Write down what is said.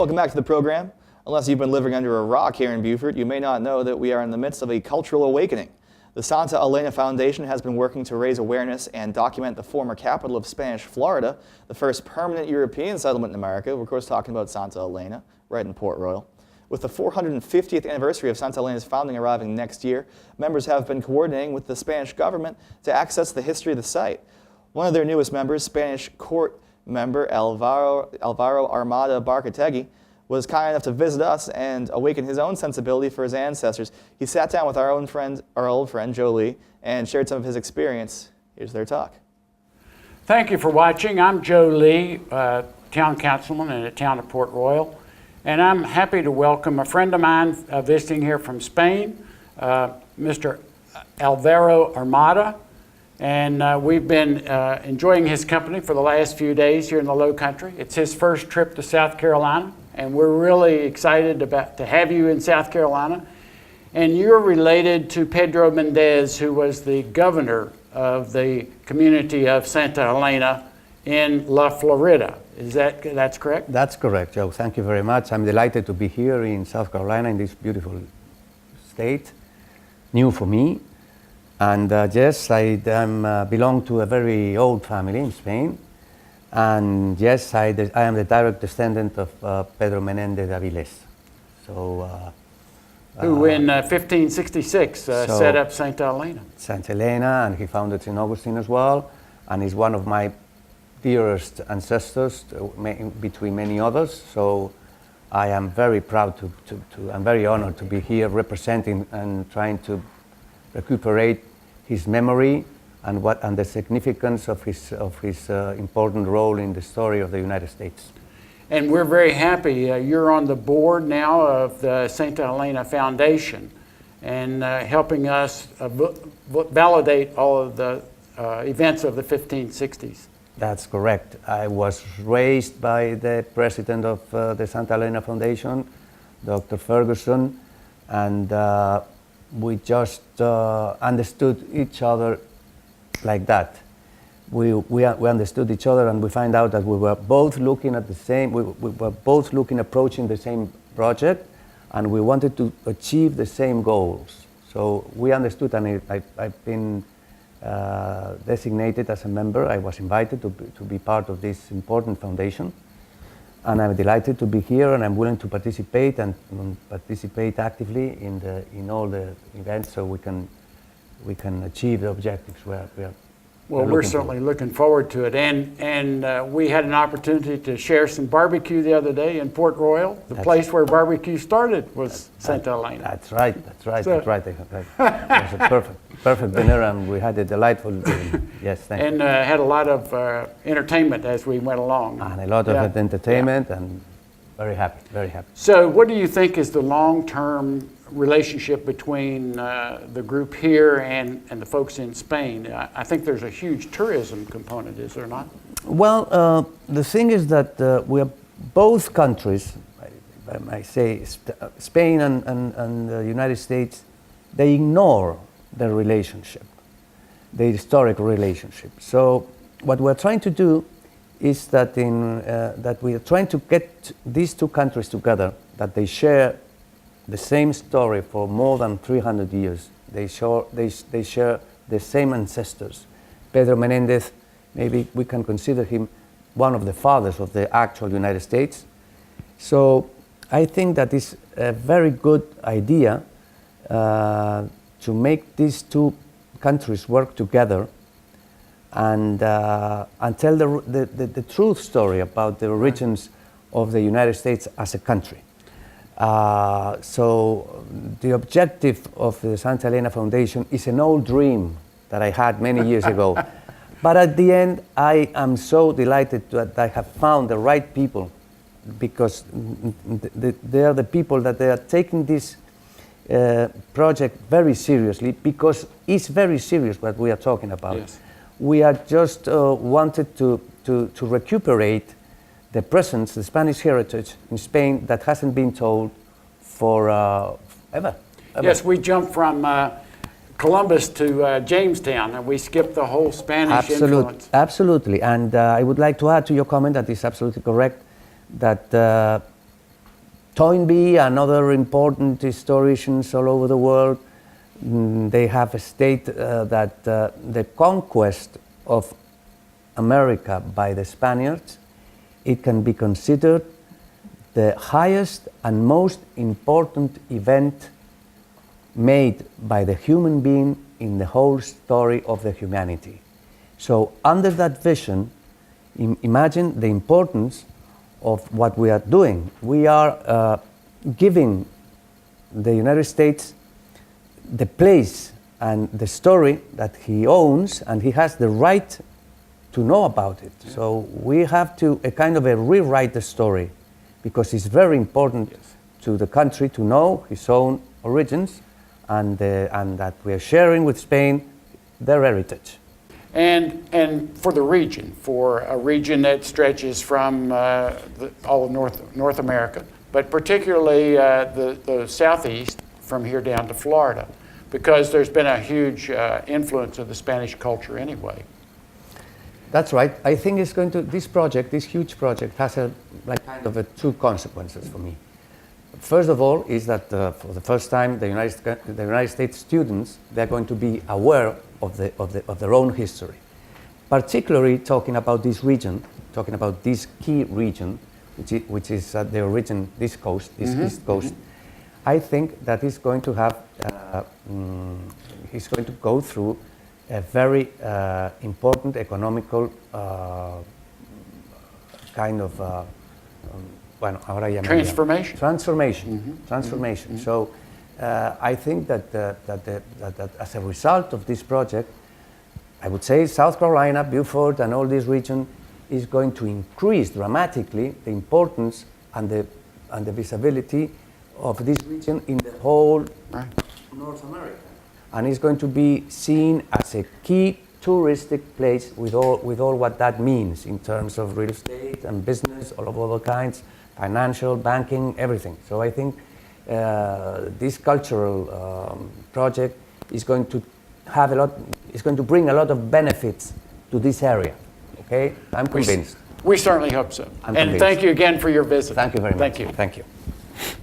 Welcome back to the program. Unless you've been living under a rock here in Beaufort, you may not know that we are in the midst of a cultural awakening. The Santa Elena Foundation has been working to raise awareness and document the former capital of Spanish Florida, the first permanent European settlement in America. We're of course talking about Santa Elena, right in Port Royal. With the 450th anniversary of Santa Elena's founding arriving next year, members have been coordinating with the Spanish government to access the history of the site. One of their newest members, Spanish court member Alvaro Armada, was kind enough to visit us and awaken his own sensibility for his ancestors. He sat down with our old friend Joe Lee, and shared some of his experience. Here's their talk. Thank you for watching. I'm Joe Lee, town councilman in the town of Port Royal, and I'm happy to welcome a friend of mine visiting here from Spain, Mr. Alvaro Armada. And we've been enjoying his company for the last few days here in the Low Country. It's his first trip to South Carolina, and we're really excited to have you in South Carolina. And you're related to Pedro Mendez, who was the governor of the community of Santa Elena in La Florida. That's correct? That's correct, Joe. Thank you very much. I'm delighted to be here in South Carolina, in this beautiful state, new for me. And yes, I belong to a very old family in Spain. And yes, I am the direct descendant of Pedro Menendez Avilés. So, who in 1566 set up Santa Elena. Santa Elena, and he founded St. Augustine as well. And he's one of my dearest ancestors, between many others. So I am very proud I'm very honored to be here representing and trying to recuperate his memory and the significance of his important role in the story of the United States. And we're very happy you're on the board now of the Santa Elena Foundation and helping us validate all of the events of the 1560s. That's correct. I was raised by the president of the Santa Elena Foundation, Dr. Ferguson, and we just understood each other like that. We understood each other, and we find out that we were both looking at the same, we were both approaching the same project, and we wanted to achieve the same goals. So we understood, and I've been designated as a member. I was invited to be part of this important foundation. And I'm delighted to be here, and I'm willing to participate and participate actively in all the events, so we can achieve the objectives we're certainly looking forward to it. And we had an opportunity to share some barbecue the other day in Port Royal. The place where barbecue started was Santa Elena. That's right. It was a perfect dinner, and we had a delightful dinner. Yes, thank you. And had a lot of entertainment as we went along. And a lot of entertainment, and very happy, very happy. So what do you think is the long-term relationship between the group here and the folks in Spain? I think there's a huge tourism component, is there not? Well, the thing is that we are both countries, I say Spain and the United States, they ignore their relationship, the historic relationship. So what we're trying to do is that we are trying to get these two countries together, that they share the same story for more than 300 years. They share the same ancestors. Pedro Menendez, maybe we can consider him one of the fathers of the actual United States. So I think that is a very good idea to make these two countries work together and tell the truth story about the origins of the United States as a country. So the objective of the Santa Elena Foundation is an old dream that I had many years ago. But at the end, I am so delighted that I have found the right people, because they are the people that they are taking this project very seriously, because it's very serious what we are talking about. Yes. We are just wanted to recuperate the presence, the Spanish heritage in Spain that hasn't been told for ever. Yes, we jumped from Columbus to Jamestown, and we skipped the whole Spanish influence. Absolutely, and I would like to add to your comment that is absolutely correct, that Toynbee and other important historians all over the world, they have stated that the conquest of America by the Spaniards, it can be considered the highest and most important event made by the human being in the whole story of the humanity. So under that vision, imagine the importance of what we are doing. We are giving the United States the place and the story that he owns, and he has the right to know about it. Yeah. So we have to kind of rewrite the story, because it's very important to the country to know his own origins, and that we are sharing with Spain their heritage. And for the region, for a region that stretches from all of North America, but particularly the southeast from here down to Florida, because there's been a huge influence of the Spanish culture anyway. That's right. I think it's going to, this project, this huge project, has kind of two consequences for me. First of all, is that for the first time, the United States students, they're going to be aware of their own history, particularly talking about this region, talking about this key region, which is the origin, this coast, this east coast. I think that he's going to have, he's going to go through a very important economical kind of transformation. Transformation. So I think that as a result of this project, I would say South Carolina, Beaufort, and all this region is going to increase dramatically the importance and the visibility of this region in the whole North America, and it's going to be seen as a key touristic place with all what that means in terms of real estate and business, all of other kinds, financial, banking, everything. So I think this cultural project is going to have it's going to bring a lot of benefits to this area. Okay, I'm convinced. We certainly hope so. And thank you again for your visit. Thank you very much. Thank you. Thank you.